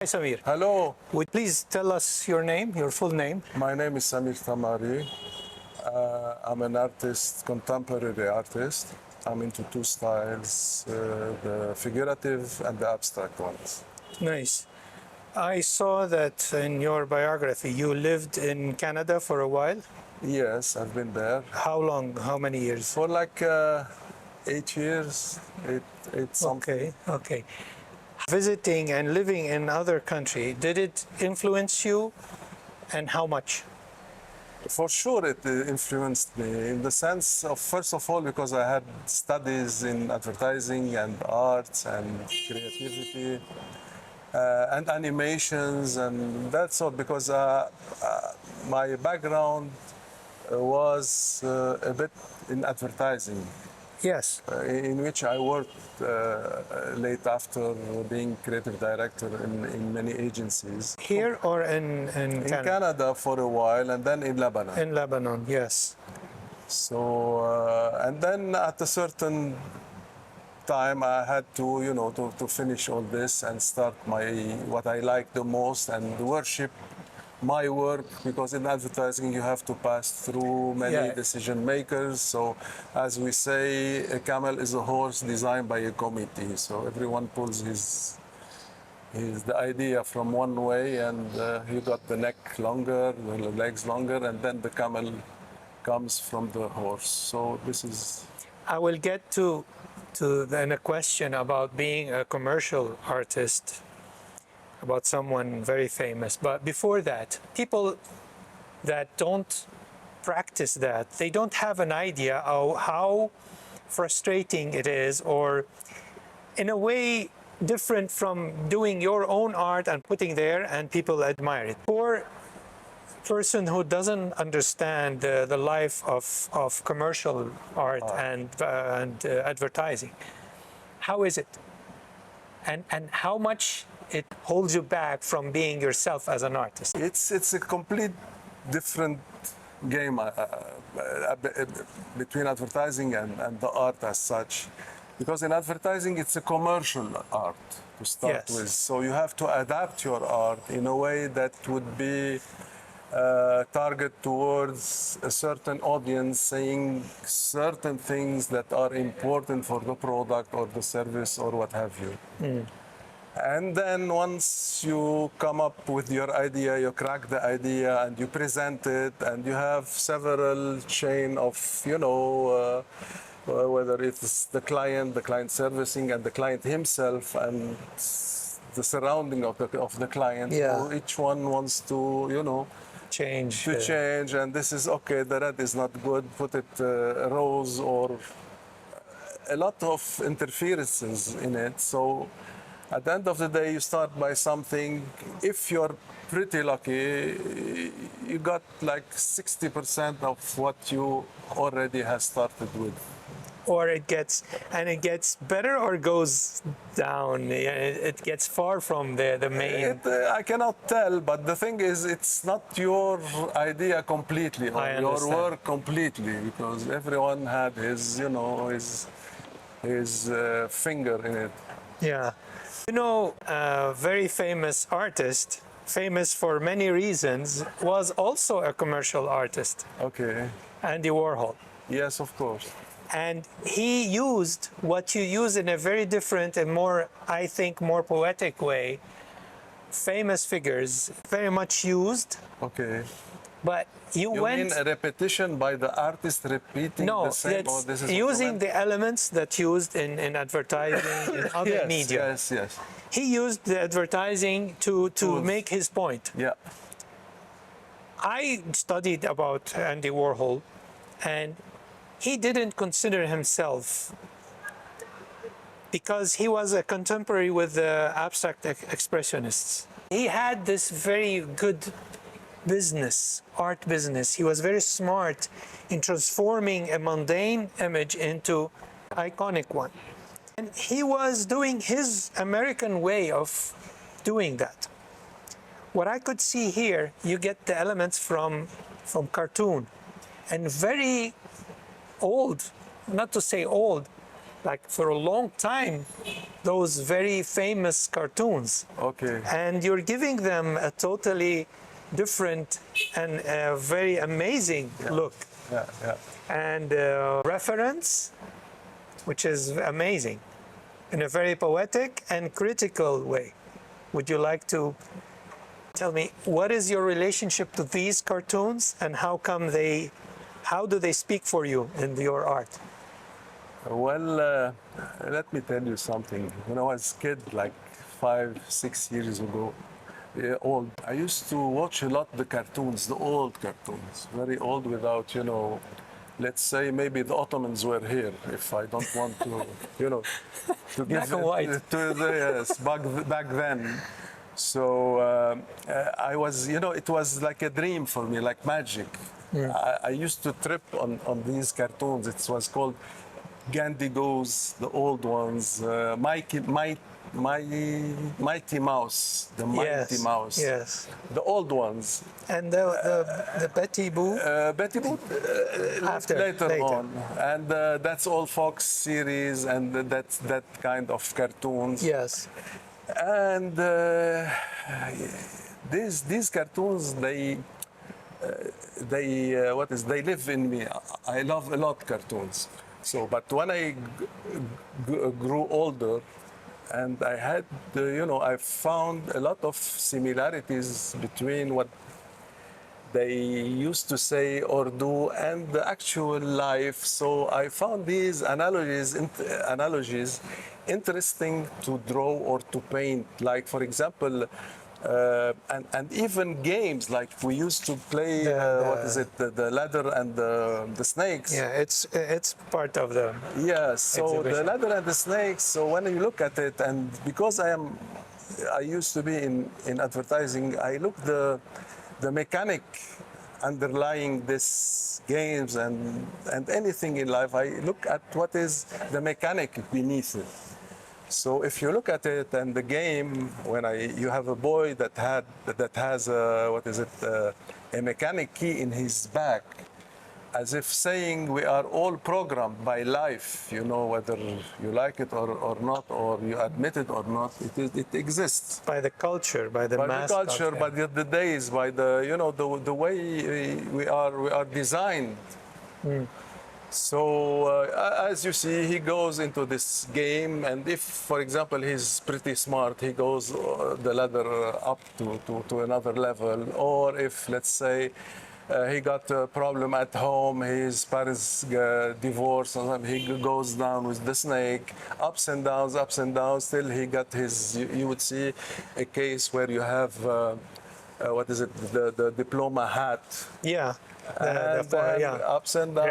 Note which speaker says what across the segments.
Speaker 1: Hi, Samir.
Speaker 2: Hello,
Speaker 1: Would you please tell us your name, your full name?
Speaker 2: my name is Samir Tamari. I'm an artist, contemporary artist. I'm into two styles, the figurative and the abstract ones.
Speaker 1: Nice. I saw that in your biography you lived in Canada for a while.
Speaker 2: Yes, I've been there
Speaker 1: How long? How many years?
Speaker 2: for like 8 years, eight something.
Speaker 1: Okay. Visiting and living in other country, did it influence you and how much?
Speaker 2: For sure, it influenced me in the sense of, first of all, because I had studies in advertising and arts and creativity. And animations and that's all, because my background was a bit in advertising,
Speaker 1: Yes.
Speaker 2: in which I worked late after being creative director in many agencies.
Speaker 1: Here or in
Speaker 2: In
Speaker 1: Canada?
Speaker 2: Canada for a while and then in Lebanon.
Speaker 1: In Lebanon, yes.
Speaker 2: So, and then at a certain time I had to, to finish all this and start what I like the most and worship my work, because in advertising you have to pass through many decision makers. So as we say, a camel is a horse designed by a committee. So everyone pulls the idea from one way, and you got the neck longer, the legs longer, and then the camel comes from the horse. So this is...
Speaker 1: I will get to then a question about being a commercial artist, about someone very famous. But before that, people that don't practice that, they don't have an idea of how frustrating it is, or in a way different from doing your own art and putting there and people admire it. For person who doesn't understand the life of commercial art and advertising, how is it? And how much it holds you back from being yourself as an artist?
Speaker 2: It's a complete different game between advertising and the art as such. Because in advertising, it's a commercial art to start with. So you have to adapt your art in a way that would be target towards a certain audience, saying certain things that are important for the product or the service or what have you. And then once you come up with your idea, you crack the idea and you present it, and you have several chain of, whether it's the client servicing, and the client himself, and the surrounding of the client. So each one wants to,
Speaker 1: change,
Speaker 2: and this is okay, the red is not good, put it rose, or a lot of interferences in it. So at the end of the day, you start by something. If you're pretty lucky, you got like 60% of what you already have started with.
Speaker 1: Or it gets better or goes down. It gets far from the main.
Speaker 2: I cannot tell, but the thing is, it's not your idea completely, or your work completely, because everyone had his, his finger in it.
Speaker 1: Yeah. A very famous artist, famous for many reasons, was also a commercial artist.
Speaker 2: Okay.
Speaker 1: Andy Warhol.
Speaker 2: Yes, of course.
Speaker 1: And he used what you use in a very different and more, I think, more poetic way. Famous figures, very much used.
Speaker 2: Okay.
Speaker 1: But you
Speaker 2: mean a repetition by the artist repeating the same?
Speaker 1: No, it's using the elements that used in advertising, in other media.
Speaker 2: Yes.
Speaker 1: He used the advertising to make his point.
Speaker 2: Yeah.
Speaker 1: I studied about Andy Warhol, and he didn't consider himself, because he was a contemporary with the abstract expressionists. He had this very good art business. He was very smart in transforming a mundane image into an iconic one. And he was doing his American way of doing that. What I could see here, you get the elements from cartoon, and very old, not to say old, like for a long time, those very famous cartoons.
Speaker 2: Okay.
Speaker 1: And you're giving them a totally different and very amazing look.
Speaker 2: Yeah, yeah.
Speaker 1: And reference, which is amazing, in a very poetic and critical way. Would you like to tell me what is your relationship to these cartoons and how do they speak for you in your art?
Speaker 2: Well, let me tell you something. When I was a kid, like 5, 6 years ago, old, I used to watch a lot the cartoons, the old cartoons, very old without, let's say maybe the Ottomans were here, if I don't want to, to give
Speaker 1: Black and white.
Speaker 2: yes, back then. So I was, it was like a dream for me, like magic. I used to trip on these cartoons. It was called Gandhi Goes, the old ones, Mighty Mouse, the Mighty Mouse.
Speaker 1: Yes.
Speaker 2: The old ones.
Speaker 1: And the Betty Boo?
Speaker 2: Betty Boop later on. And that's all Fox series and that's that kind of cartoons.
Speaker 1: Yes.
Speaker 2: And these cartoons, they live in me. I love a lot cartoons. So, but when I grew older, and I had, I found a lot of similarities between what they used to say or do and the actual life. So I found these analogies interesting to draw or to paint. Like, for example, and even games like we used to play. The ladder and the snakes.
Speaker 1: Yeah, it's part of the.
Speaker 2: Yeah, so
Speaker 1: exhibition.
Speaker 2: The ladder and the snakes. So when you look at it, and because I used to be in advertising, I look the mechanic underlying this games and anything in life. I look at what is the mechanic beneath it. So if you look at it and the game, when you have a boy that has a mechanic key in his back, as if saying we are all programmed by life, whether you like it or not, or you admit it or not, it exists.
Speaker 1: By the culture, by the mass
Speaker 2: culture, by the days, by the way we are designed. So as you see, he goes into this game, and if, for example, he's pretty smart, he goes the ladder up to another level. Or if, let's say, he got a problem at home, his parents divorced, or something, he goes down with the snake, ups and downs, till he got his, you would see a case where you have, the diploma hat.
Speaker 1: Yeah.
Speaker 2: Ups and downs.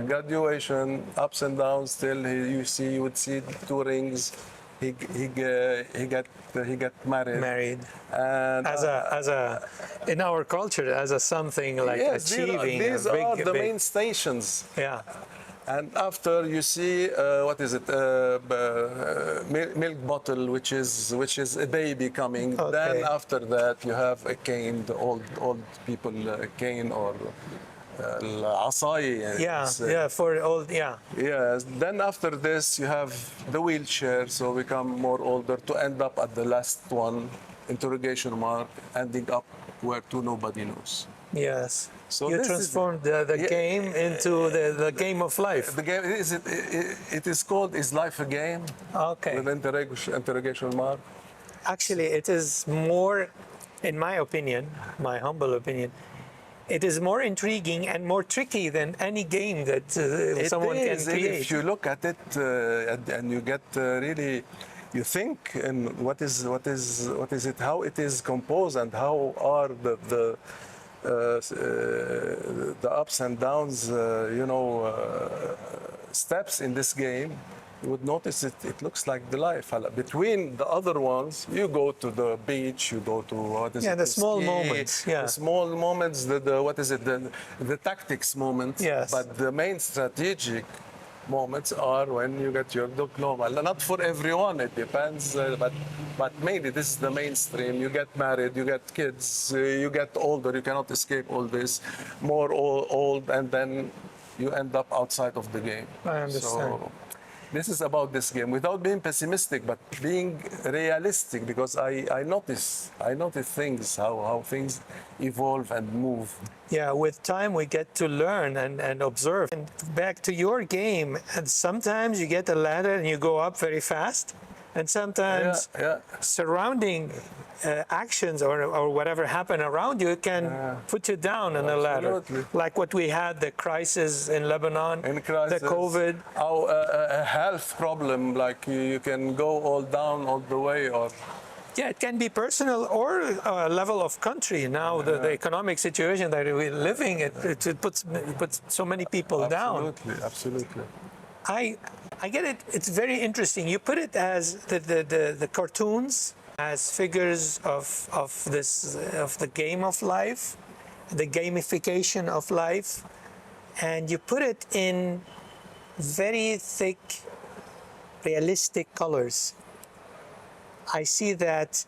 Speaker 1: Graduation,
Speaker 2: ups and downs. Till you would see 2 rings. He got married. And
Speaker 1: in our culture as a something like achieving.
Speaker 2: These are the main stations.
Speaker 1: Yeah.
Speaker 2: And after you see milk bottle, which is a baby coming.
Speaker 1: Okay.
Speaker 2: Then after that you have a cane, the old people cane or العصاية. Yes. Then after this you have the wheelchair, so become more older to end up at the last one, interrogation mark, ending up where to nobody knows.
Speaker 1: Yes.
Speaker 2: So
Speaker 1: you transformed the game into the game of life.
Speaker 2: The game it is called Is Life a Game?
Speaker 1: Okay.
Speaker 2: With interrogation mark.
Speaker 1: Actually, it is more, in my opinion, my humble opinion, it is more intriguing and more tricky than any game that someone can create.
Speaker 2: If you look at it and you get really, you think, and what is it? How it is composed and how are the ups and downs, steps in this game. You would notice it looks like the life. Between the other ones, you go to the beach, you go to
Speaker 1: the small moments. Yeah.
Speaker 2: The small moments, the tactics moments.
Speaker 1: Yes.
Speaker 2: But the main strategic moments are when you get your diploma. Not for everyone, it depends, but mainly this is the mainstream. You get married, you get kids, you get older, you cannot escape all this, more old, and then you end up outside of the game.
Speaker 1: I understand.
Speaker 2: This is about this game, without being pessimistic, but being realistic, because I notice things, how things evolve and move.
Speaker 1: Yeah, with time we get to learn and observe. And back to your game, and sometimes you get a ladder and you go up very fast, and sometimes surrounding actions or whatever happen around you can put you down on a ladder. Like what we had, the crisis in Lebanon, the COVID.
Speaker 2: A health problem, like you can go all down all the way, or
Speaker 1: yeah, it can be personal or a level of country. Now the economic situation that we're living, it puts so many people down.
Speaker 2: Absolutely.
Speaker 1: I get it. It's very interesting. You put it as the cartoons as figures of the game of life, the gamification of life, and you put it in very thick, realistic colors. I see that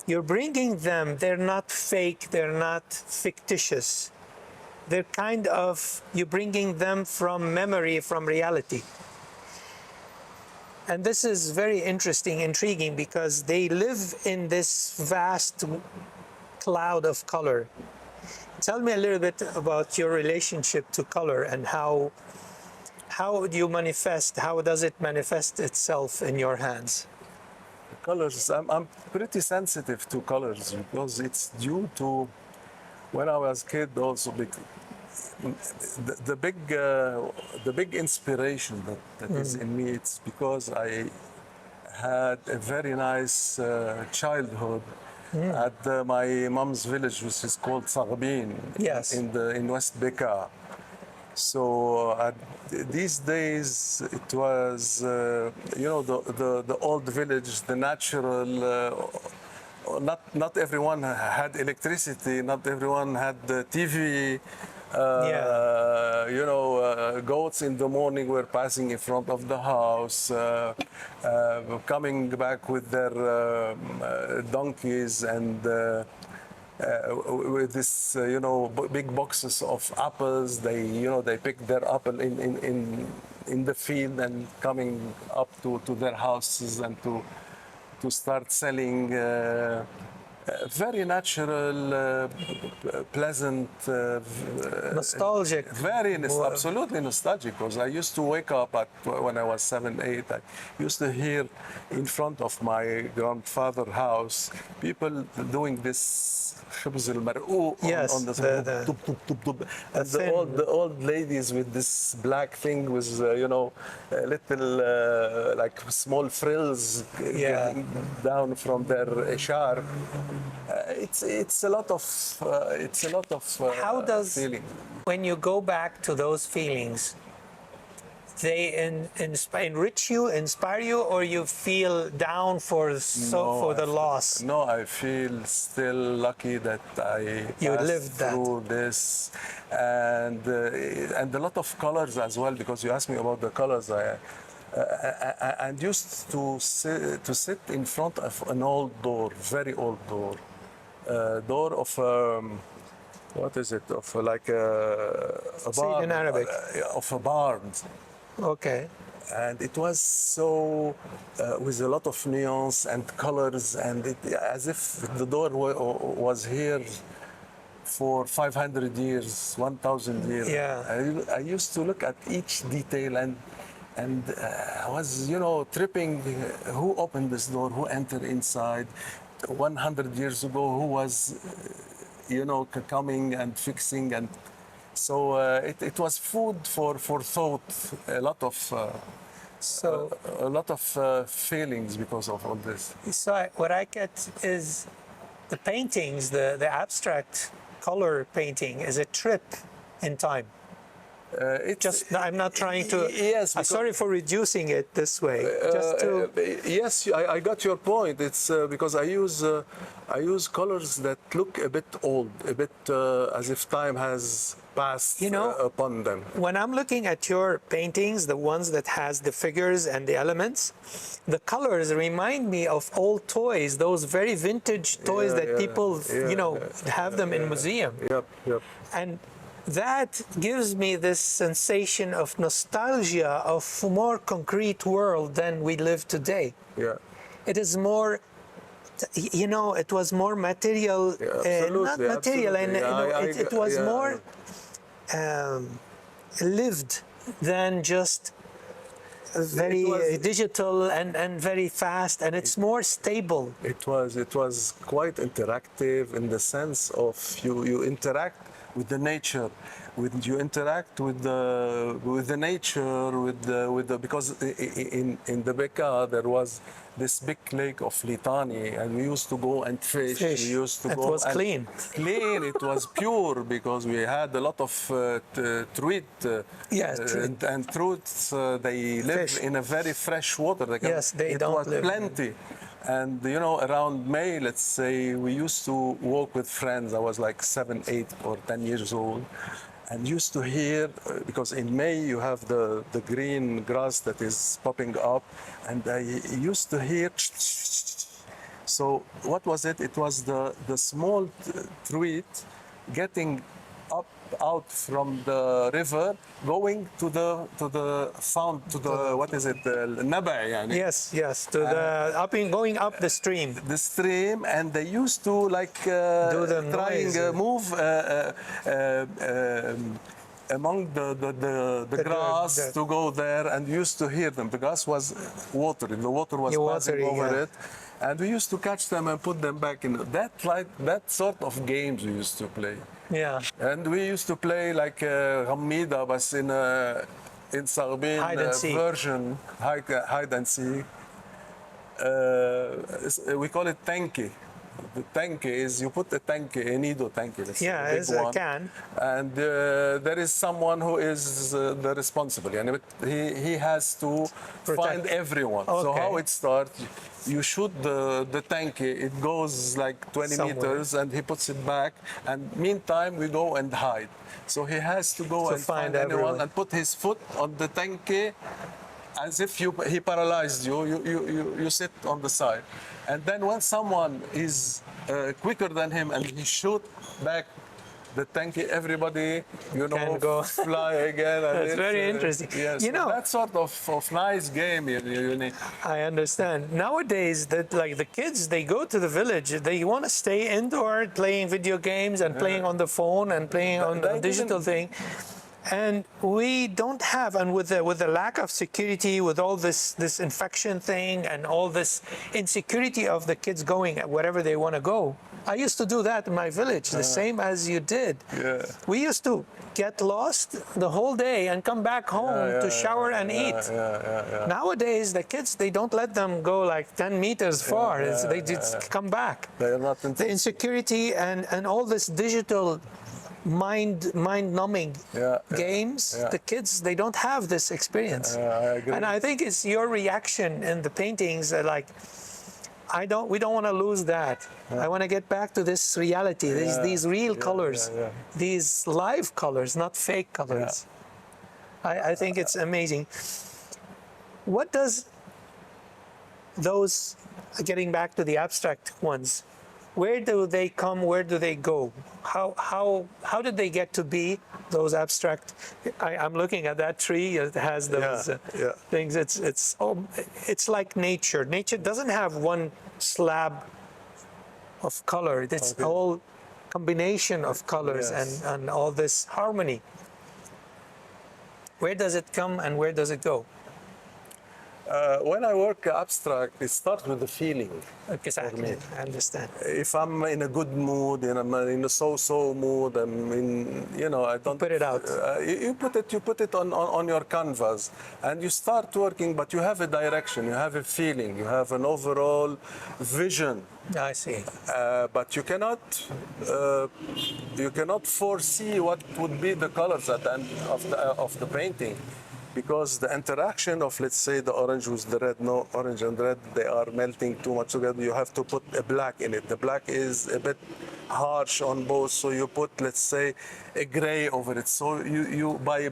Speaker 1: you're bringing them. They're not fake. They're not fictitious. They're kind of, you're bringing them from memory, from reality. And this is very interesting, intriguing, because they live in this vast cloud of color. Tell me a little bit about your relationship to color and how do you manifest, how does it manifest itself in your hands?
Speaker 2: Colors, I'm pretty sensitive to colors, because it's due to when I was a kid also. The big inspiration that is in me, it's because I had a very nice childhood at my mom's village, which is called Sarabin, in West Bekaa. So these days it was the old village, the natural. Not everyone had electricity. Not everyone had the TV. Goats in the morning were passing in front of the house, coming back with their donkeys and with this, big boxes of apples. They pick their apple in the field and coming up to their houses and to start selling. Very natural, pleasant,
Speaker 1: nostalgic.
Speaker 2: Absolutely nostalgic. Because I used to wake up when I was 7, 8. I used to hear in front of my grandfather's house people doing this خبز المرقوق on the old ladies with this black thing with little like small frills down from their eshar. It's a lot of
Speaker 1: how does
Speaker 2: feeling.
Speaker 1: When you go back to those feelings, they enrich you, inspire you, or you feel down for the loss?
Speaker 2: No, I feel still lucky that I lived through this, and a lot of colors as well. Because you asked me about the colors, I used to sit in front of an old door, very old door, door of. What is it? Of like a barn.
Speaker 1: In Arabic.
Speaker 2: Of a barn.
Speaker 1: Okay.
Speaker 2: And it was so with a lot of nuance and colors, and as if the door was here for 500 years, 1,000 years.
Speaker 1: Yeah.
Speaker 2: I used to look at each detail and I was, tripping. Who opened this door? Who entered inside? 100 years ago, who was, coming and fixing, and so it was food for thought. A lot of feelings because of all this.
Speaker 1: So what I get is the paintings, the abstract color painting is a trip in time. I'm not trying to.
Speaker 2: Yes.
Speaker 1: I'm sorry for reducing it this way.
Speaker 2: Yes, I got your point. It's because I use colors that look a bit old, a bit as if time has passed upon them.
Speaker 1: When I'm looking at your paintings, the ones that has the figures and the elements, the colors remind me of old toys. Those very vintage toys that people, have them in museum.
Speaker 2: Yep.
Speaker 1: And that gives me this sensation of nostalgia of a more concrete world than we live today.
Speaker 2: Yeah.
Speaker 1: It is more, you know, it was more material,
Speaker 2: Yeah, absolutely,
Speaker 1: not material, and
Speaker 2: absolutely.
Speaker 1: it was
Speaker 2: yeah,
Speaker 1: more lived than just very digital and very fast, and it's more stable.
Speaker 2: It was quite interactive in the sense of you interact with the nature, you interact with the nature, with the because in the Bekaa there was this big lake of Litani, and we used to go and fish. We used to
Speaker 1: It
Speaker 2: go
Speaker 1: was
Speaker 2: and
Speaker 1: clean.
Speaker 2: Clean. It was pure because we had a lot of truit. And truits, they live
Speaker 1: Fish.
Speaker 2: in a very fresh water.
Speaker 1: Yes, they
Speaker 2: it
Speaker 1: don't
Speaker 2: was
Speaker 1: live.
Speaker 2: plenty. And you know, around May, let's say, we used to walk with friends. I was like 7, 8, or 10 years old, and used to hear, because in May you have the green grass that is popping up, and I used to hear. So what was it? It was the small truit getting up out from the river, going to the fount, to the what is it, Naba, yani.
Speaker 1: Yes, to the going up the stream.
Speaker 2: The stream, and they used to like
Speaker 1: Do the
Speaker 2: trying
Speaker 1: noise.
Speaker 2: move among the grass to go there, and used to hear them. The grass was watery, the water was passing over it, and we used to catch them and put them back in. That sort of games we used to play.
Speaker 1: Yeah.
Speaker 2: And we used to play like Ghammida, but in Sarbin version, hide and seek. We call it tanki. The tanki is, you put a tanki, a nido tanki,
Speaker 1: it's a can.
Speaker 2: and there is someone who is the responsible, and he has to find everyone.
Speaker 1: Okay.
Speaker 2: So how it starts, you shoot the tanki, it goes like 20 meters, and he puts it back, and meantime we go and hide. So he has to go and find anyone and put his foot on the tanki, as if he paralyzed you. You sit on the side, and then when someone is quicker than him and he shoot back the tanki, everybody
Speaker 1: can go
Speaker 2: fly again. And
Speaker 1: That's very interesting.
Speaker 2: Yes,
Speaker 1: you know,
Speaker 2: that sort of nice game. You need.
Speaker 1: I understand. Nowadays, that like the kids, they go to the village. They want to stay indoor, playing video games and playing on the phone and playing on the digital thing. And we don't have, and with the lack of security, with all this infection thing and all this insecurity of the kids going wherever they want to go. I used to do that in my village, the same as you did.
Speaker 2: Yeah.
Speaker 1: We used to get lost the whole day and come back home to shower and eat. Nowadays, the kids, they don't let them go like 10 meters far. They just come back.
Speaker 2: They are not
Speaker 1: the insecurity and all this digital mind-numbing games, the kids, they don't have this experience.
Speaker 2: I agree.
Speaker 1: And I think it's your reaction in the paintings that like, we don't want to lose that. I want to get back to this reality, these real colors, these live colors, not fake colors. I think it's amazing. What does those, getting back to the abstract ones, where do they come? Where do they go? How did they get to be those abstract? I'm looking at that tree. It has those things. It's like nature. Nature doesn't have one slab of color. It's all combination of colors and all this harmony. Where does it come and where does it go?
Speaker 2: When I work abstract, it starts with the feeling.
Speaker 1: Exactly, I understand.
Speaker 2: If I'm in a good mood, and I'm in a so-so mood, I'm in, I don't
Speaker 1: put it out.
Speaker 2: You put it on your canvas, and you start working. But you have a direction, you have a feeling, you have an overall vision.
Speaker 1: I see.
Speaker 2: But you cannot foresee what would be the colors at the end of the painting. Because the interaction of, let's say, the orange with the red, no, orange and red, they are melting too much together. You have to put a black in it. The black is a bit harsh on both, so you put, let's say, a gray over it. So you by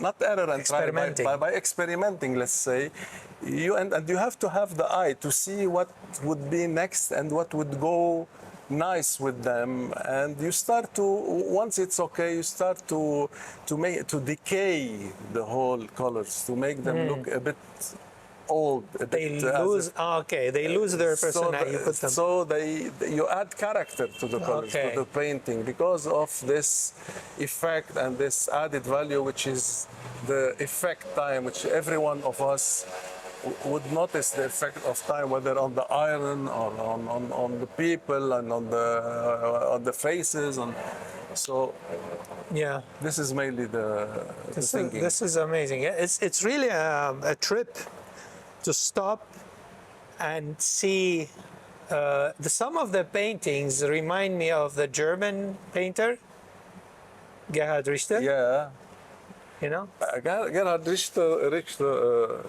Speaker 2: not error and
Speaker 1: experimenting.
Speaker 2: By experimenting, let's say, and you have to have the eye to see what would be next and what would go nice with them, and you start to, once it's okay, you start to decay the whole colors, to make them look a bit old, a
Speaker 1: They
Speaker 2: bit
Speaker 1: lose. Okay, they lose their personality. You put them.
Speaker 2: so you add character to the colors,
Speaker 1: Okay.
Speaker 2: to the painting, because of this effect and this added value, which is the effect time, which every one of us would notice the effect of time, whether on the iron or on the people and on the faces, and so
Speaker 1: Yeah.
Speaker 2: this is mainly the thinking.
Speaker 1: This is amazing. Yeah, it's really a trip to stop and see. Some of the paintings remind me of the German painter Gerhard Richter.
Speaker 2: Yeah.
Speaker 1: You know,
Speaker 2: Gerhard Richter, I don't know.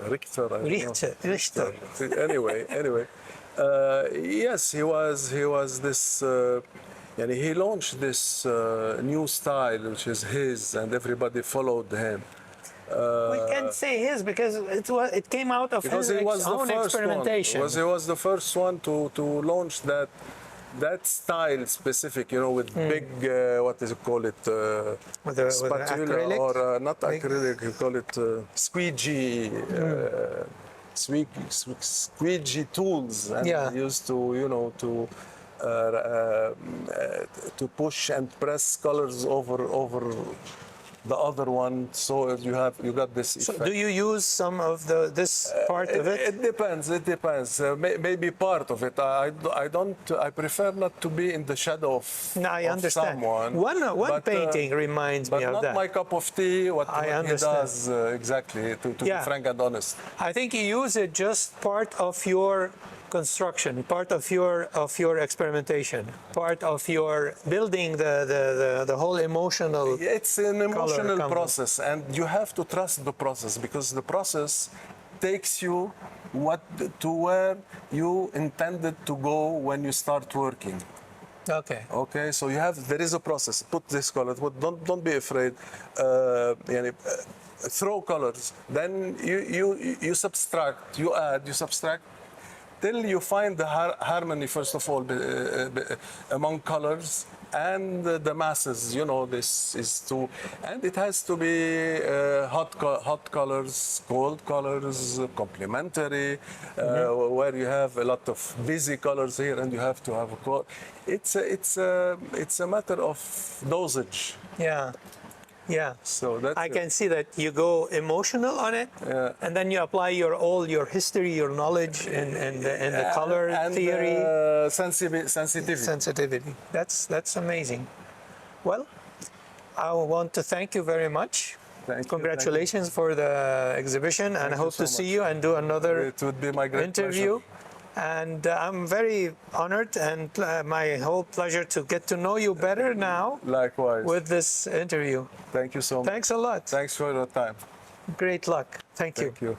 Speaker 1: Richter.
Speaker 2: Anyway, yes, he was this. He launched this new style, which is his, and everybody followed him.
Speaker 1: We can't say his because it came out of
Speaker 2: Because
Speaker 1: his
Speaker 2: he was the
Speaker 1: own
Speaker 2: first
Speaker 1: experimentation.
Speaker 2: one. He was the first one to launch that style specific, with big, what is it called,
Speaker 1: with the
Speaker 2: spatula,
Speaker 1: acrylic?
Speaker 2: or not acrylic, you call it squeegee, squeegee tools, and
Speaker 1: Yeah.
Speaker 2: used to push and press colors over the other one, so you got this effect.
Speaker 1: So do you use some of this part of it?
Speaker 2: It depends. It depends. Maybe part of it. I don't. I prefer not to be in the shadow of,
Speaker 1: No, I
Speaker 2: of
Speaker 1: understand.
Speaker 2: someone.
Speaker 1: One painting reminds me
Speaker 2: But
Speaker 1: of
Speaker 2: not
Speaker 1: that.
Speaker 2: my cup of tea. What he
Speaker 1: understand.
Speaker 2: does exactly. To
Speaker 1: Yeah.
Speaker 2: be frank and honest.
Speaker 1: I think you use it just part of your construction, part of your experimentation, part of your building the whole emotional.
Speaker 2: It's an emotional
Speaker 1: comes.
Speaker 2: process, and you have to trust the process, because the process takes you to where you intended to go when you start working.
Speaker 1: Okay.
Speaker 2: Okay, so there is a process. Put this color. Don't be afraid. Throw colors. Then you subtract. You add. You subtract. Till you find the harmony, first of all, among colors and the masses. This is too, and it has to be hot colors, cold colors, complementary, where you have a lot of busy colors here, and you have to have a cold. It's a matter of dosage.
Speaker 1: Yeah. Yeah.
Speaker 2: So that's
Speaker 1: I can see that you go emotional on it, and then you apply all your history, your knowledge, and the color
Speaker 2: and
Speaker 1: theory,
Speaker 2: sensitivity.
Speaker 1: That's amazing. Well, I want to thank you very much.
Speaker 2: Thank you.
Speaker 1: Congratulations for the exhibition, and I hope
Speaker 2: so
Speaker 1: to see
Speaker 2: much.
Speaker 1: you and do another
Speaker 2: It would be my great
Speaker 1: interview.
Speaker 2: pleasure.
Speaker 1: And I'm very honored, and my whole pleasure to get to know you better now
Speaker 2: Likewise.
Speaker 1: with this interview.
Speaker 2: Thank you so much.
Speaker 1: Thanks a lot.
Speaker 2: Thanks for your time.
Speaker 1: Great luck. Thank you.
Speaker 2: Thank you.